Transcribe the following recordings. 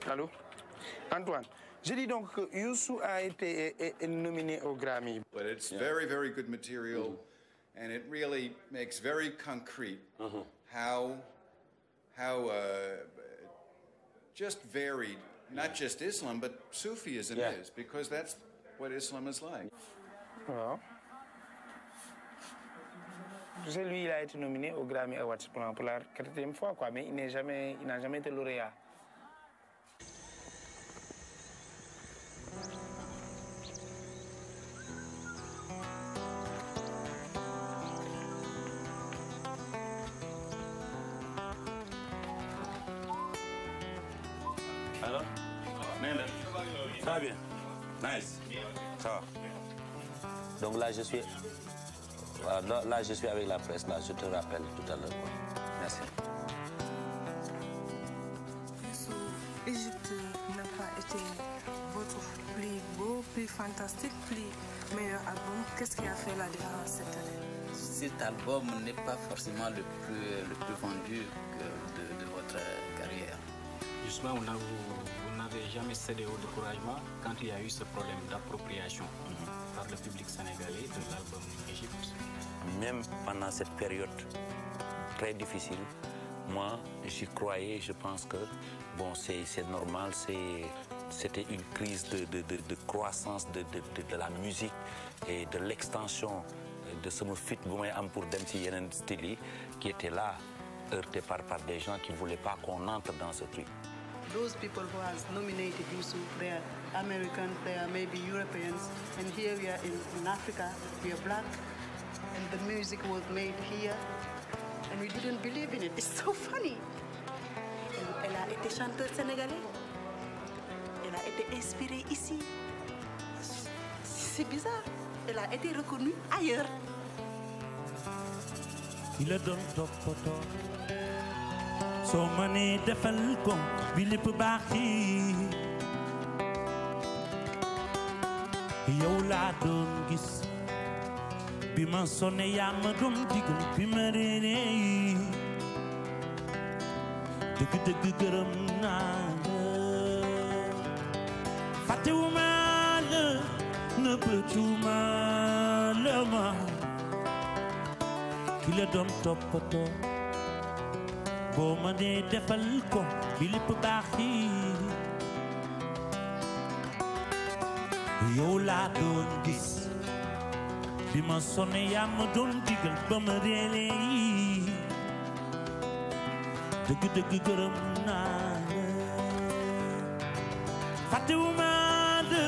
Allô? Antoine, je dis donc que Youssou a été nominé au Grammy. But it's very, very good material, and it really makes very concrete how just varied, not just Islam, but Sufism is, because that's what Islam is like. Wow. Tu sais, lui, il a été nominé au Grammy Awards pour la quatrième fois, quoi, mais il n'a jamais été lauréat. Alors? Ça va bien? Nice. Ça va. Donc là, je suis... Là, je suis avec la presse, là. Je te rappelle tout à l'heure. Merci. Égypte n'a pas été votre plus beau, plus fantastique, plus meilleur album. Qu'est-ce qui a fait la différence cette année? Cet album n'est pas forcément le plus vendu de votre carrière. Justement, vous n'avez jamais cédé au découragement quand il y a eu ce problème d'appropriation par le public sénégalais de l'album Égypte. Même pendant cette période très difficile, moi, j'y croyais. Je pense que bon, c'est normal. C'était une crise de croissance de la musique et de l'extension de ce fit pour dem ci yeneen style qui était là, heurté par des gens qui ne voulaient pas qu'on entre dans ce truc. Those people who has nominated Youssou, they are Americans, they are maybe Europeans, and here we are in Africa, we are black, and the music was made here, and we didn't believe in it. It's so funny. Elle a été chanteuse sénégalaise, elle a été inspirée ici. C'est bizarre, elle a été reconnue ailleurs. Il a donné topoto. So many defal ko bilip baaxi yow laa doon gis bi ma sonne yaa ma doon digal bi ma réeree dëgg gërëm naa la fàttewuma la nëbbatuuma la ma ki la doon toppatoo boo ma dee defal ko bi lépp baaxi yow laa doon gis bi ma sonne yaa ma doon digal ba ma réelee dëgg gërëm naa la fàttewuma la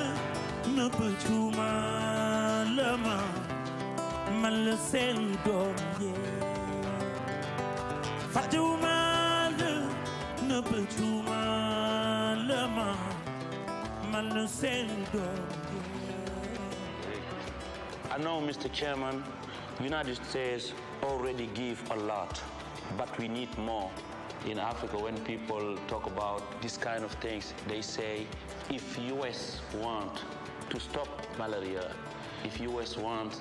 nëbbatuuma la man la seen doom yee fàttewuma la nëbbatuuma la man la seen doom yee. I know, Mr. Chairman, United States already give a lot, but we need more. In Africa, when people talk about this kind of things, they say, if US want to stop malaria, if US want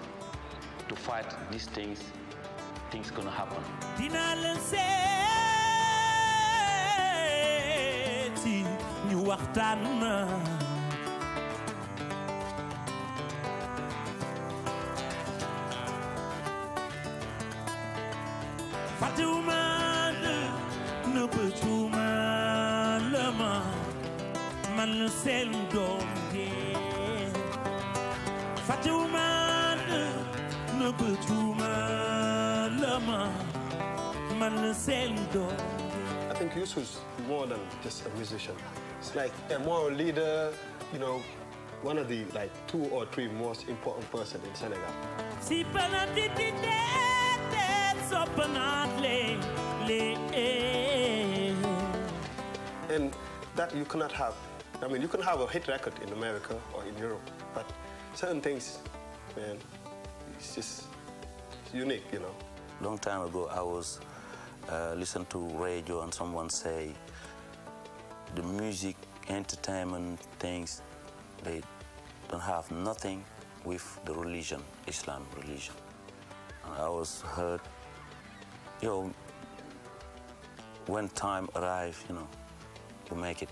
to fight these things gonna happen. Dinaa leen seeti ñu waxtaan ma fàttewuma la nëbbatuuma la man la seen doom yee fàttewuma la nëbbatuuma la man la seen doom. I think Youssou's more than just a musician. It's like a moral leader, you know, one of the 2 or 3 most important person in Senegal. Si panatiti so panatle le. And that you cannot have. I mean, you can have a hit record in America or in Europe, but certain things, man, it's just unique, you know. Long time ago, I was listening to radio and someone say the music, entertainment things, they don't have nothing with the religion, Islam religion. And I was heard, when time arrives, to make it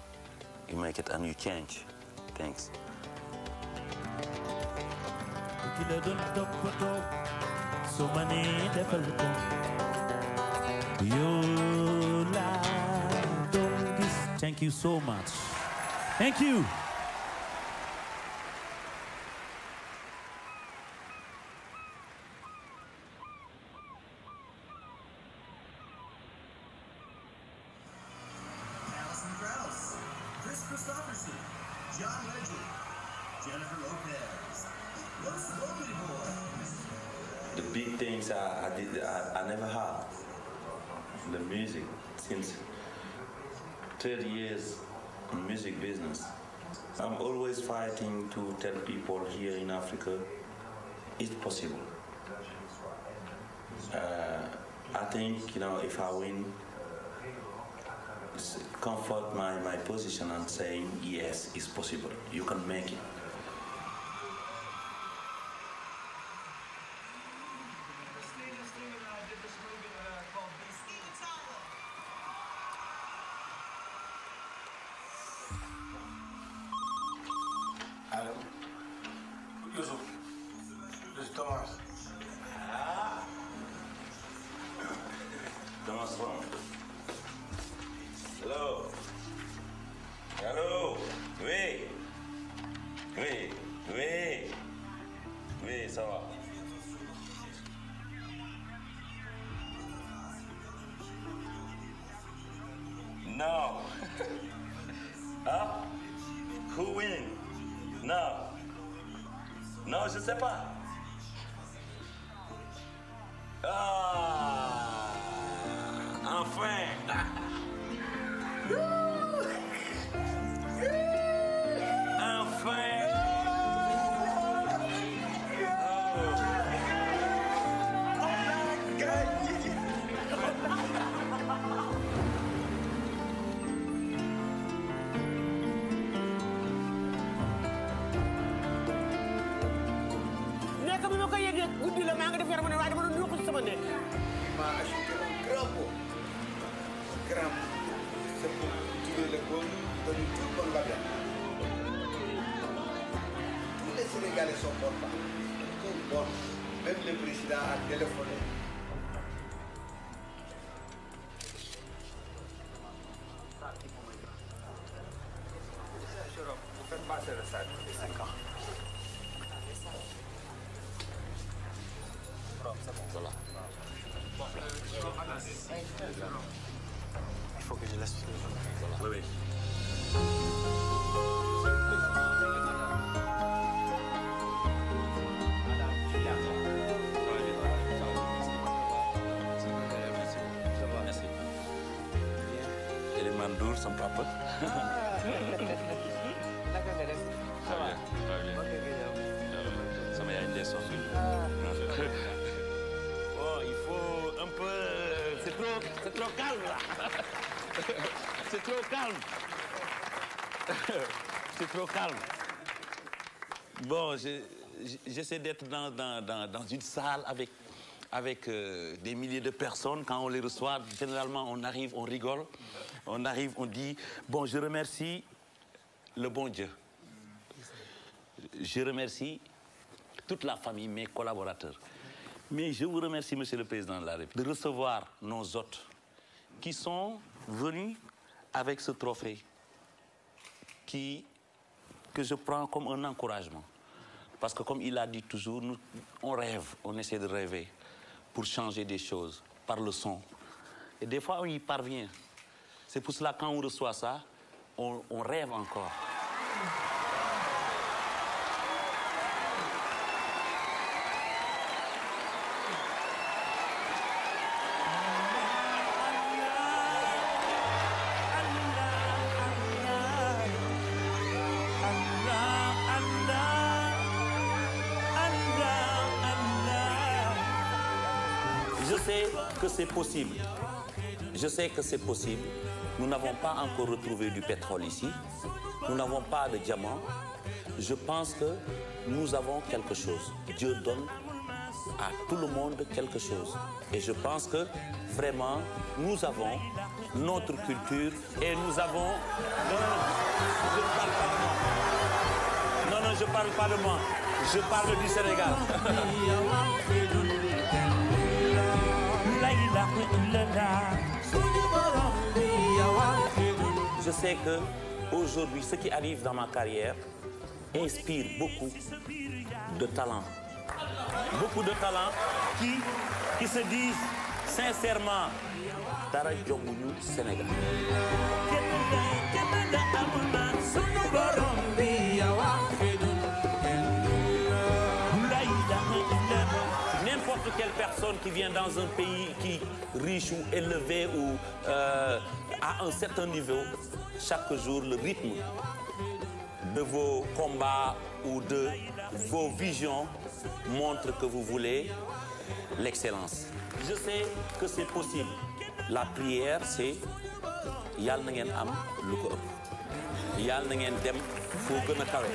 You make it and you change things. Thank you so much. Thank you. Alison Krauss, Chris Christopherson, John Legend, Jennifer Lopez. What's the Lonely Boy? The big things I never had. The music, since 30 years in music business. I'm always fighting to tell people here in Africa, it's possible. I think, you know, if I win, comfort my position and saying, yes, it's possible. You can make it. Allô? Youssouf, this is Thomas. Thomas from? Hello? Allô? Oui? Oui? Oui? Oui, ça va? No. Hein? Who win? Non. Non, je sais pas. Ah, enfin. Enfin. guddi la maa ngi def yaram ne waaye dama doon yokku ci sama néeg. maa acheté un grand pot. Grand pot. C'est pour tuer le bon, donner tout bon bagage. Tous les Sénégalais sont contents. Tout bon. Même le président a téléphoné. Vous faites passer le sac de 5 ans. Voilà. Il faut que je laisse. Voilà. Oui, oui. Merci. Et les mandours sont pas potes. Ça va? Ça m'a une leçon. Oh, il faut un peu... C'est trop calme, là. C'est trop calme. C'est trop calme. Bon, j'essaie d'être dans une salle avec des milliers de personnes. Quand on les reçoit, généralement, on arrive, on rigole. On arrive, on dit, bon, je remercie le bon Dieu. Je remercie toute la famille, mes collaborateurs. Mais je vous remercie, Monsieur le Président de la République, de recevoir nos hôtes qui sont venus avec ce trophée que je prends comme un encouragement. Parce que comme il a dit toujours, nous, on rêve, on essaie de rêver pour changer des choses par le son. Et des fois, on y parvient. C'est pour cela, quand on reçoit ça, on rêve encore. Je sais que c'est possible. Je sais que c'est possible. Nous n'avons pas encore retrouvé du pétrole ici. Nous n'avons pas de diamants. Je pense que nous avons quelque chose. Dieu donne à tout le monde quelque chose. Et je pense que vraiment, nous avons notre culture et nous avons... Non, non, je parle pas de moi. Je parle du Sénégal. Je sais que aujourd'hui, ce qui arrive dans ma carrière inspire beaucoup de talents. Beaucoup de talents qui se disent sincèrement dara jombuñu Sénégal. N'importe quelle personne qui vient dans un pays qui riche ou élevé ou à un certain niveau, chaque jour le rythme de vos combats ou de vos visions montre que vous voulez l'excellence. Je sais que c'est possible. La prière, c'est yal na ngeen am lu ko ëpp. Yal na ngeen dem foo gën a kawe.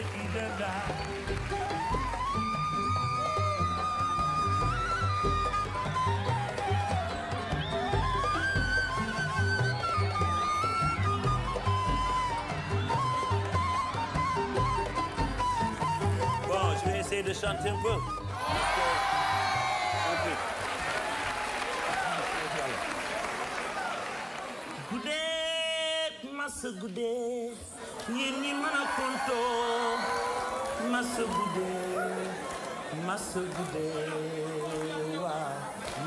Bon, je vais essayer de chanter un peu. Masa gude, yeni mana konto. Masa gude, wa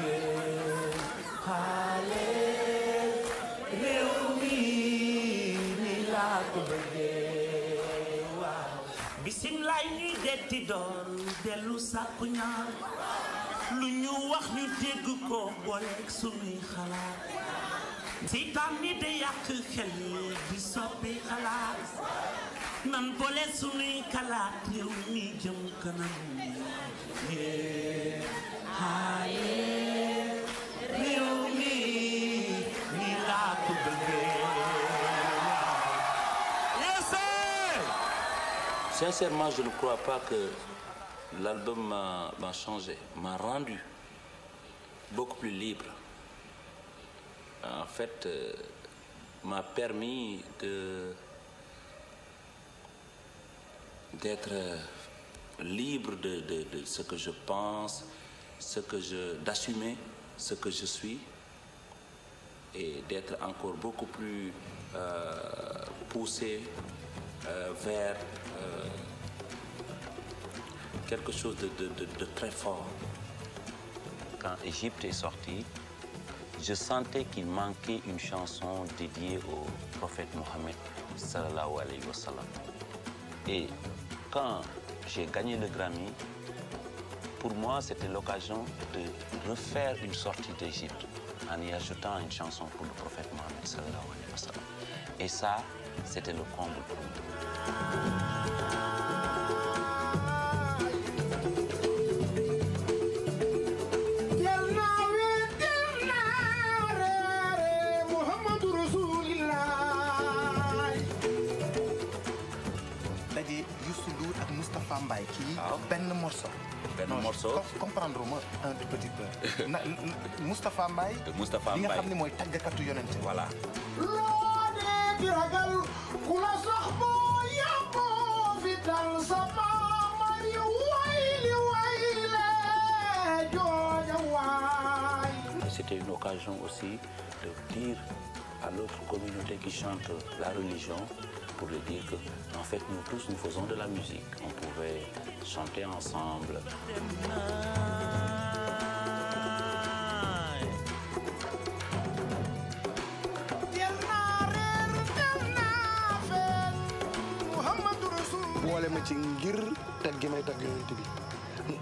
ye hale reuni ni la ko bege wa. Bismillah ñuy detti doon delu sakku ñaan. Lu ñu wax ñu dégg ko bolek suñuy xalaat. Si tammi de yak xel di soppi xalaat nan boole sunuy xalaat réew mi jëm kanam haye réew mi ni laa ko bëggee. Sincèrement, je ne crois pas que l'album m'a changé, m'a rendu beaucoup plus libre. En fait, m'a permis d'être libre de ce que je pense, d'assumer ce que je suis et d'être encore beaucoup plus poussé vers quelque chose de très fort. Quand Égypte est sortie, je sentais qu'il manquait une chanson dédiée au prophète Mohammed sallallahu alayhi wa sallam. Et quand j'ai gagné le Grammy, pour moi c'était l'occasion de refaire une sortie d'Égypte en y ajoutant une chanson pour le prophète Mohammed sallallahu alayhi wa sallam. Et ça, c'était le comble pour moi. Mbaye kii benn morceau. comprendre ma un petit peu. Moustapha Mbaye. li nga xam ne mooy tàggkatu yonent. Voilà. loo dee di ragal ku la sax boo yàqoo fi dal sama mari wayli wayle jooja waay. C'était une occasion aussi de dire à l'autre communauté qui chante la religion, pour le dire que, en fait, nous tous, nous faisons de la musique. On pouvait chanter ensemble. boole ma ci ngir tag gi may tag yonent bi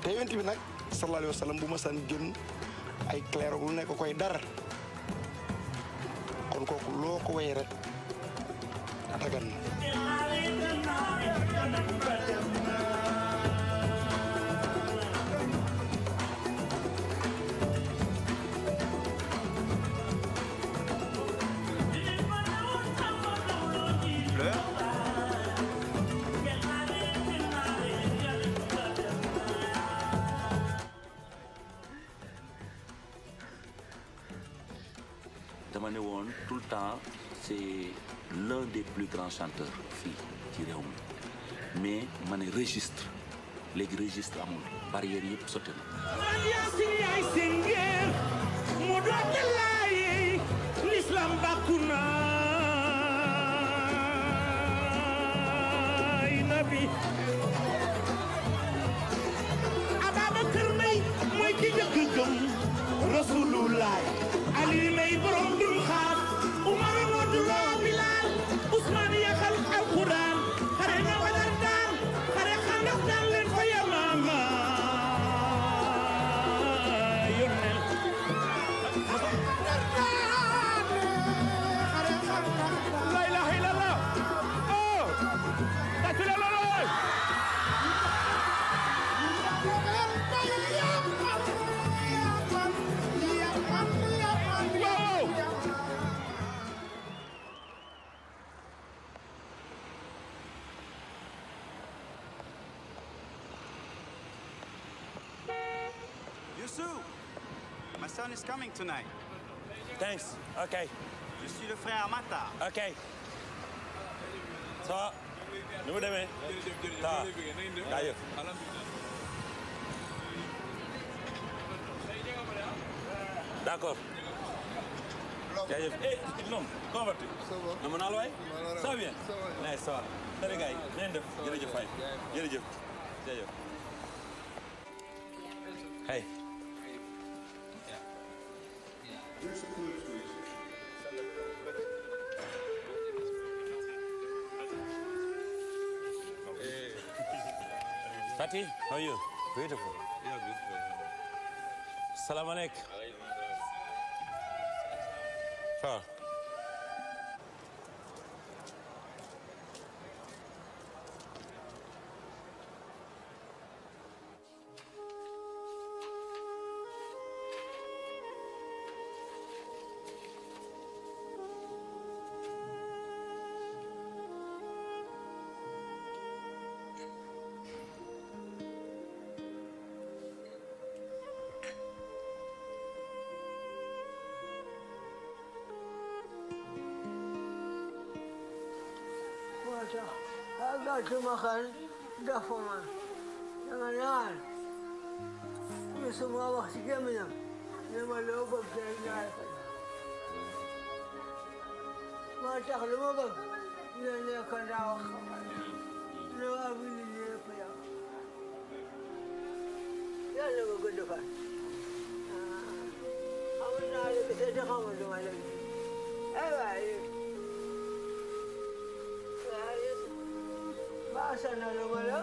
te yonent bi nag sallallahu alayhi wa sallam bu ma san gën ay clair lu nekk koy dara kon kooku loo ko way rek dagan na. Tout le temps, c'est l'un des plus grands chanteurs fii ci réew mi mais ma ne registre léegi registre amul barrière yëpp sotti na. mu doote laay l'islam bàkku naay nabi Ababakar May mooy ki njëkk gëm Rasulullah Ali may borom dul xaar Umar Moduloo Bilal Ousmane yaxal alquran xare na Badar daan xare Xandaq daan leen fa Yamaama yónneel la ilaha illallah oh tatule loloy Youssou, my son is coming tonight. Thanks. Okay. Je suis le frère Mata. Okay. Ça va? Nu mu demee? Ça va? Jaajëf. D'accord. Jaajëf. Eh, non, comment vas-tu? Ça va. Na mën naa la waay? Ça va bien? Ça va. Nice, ça va. Tere gars yi, neen def. Jërëjëf waay. Jërëjëf. Jaajëf. Hey. Fatih, how are you? Beautiful. Yeah, beautiful. Salam alaikum. Sure. Agak makan dafaman, jangan. Ini semua waktu kemana? Nama lobak saya. Macam lobak, ini akan rawak. Lobak ini apa ya? Ya lobak kedepan. Kamu nak kita dah kamu cuma lagi. Baik. Bahasa nama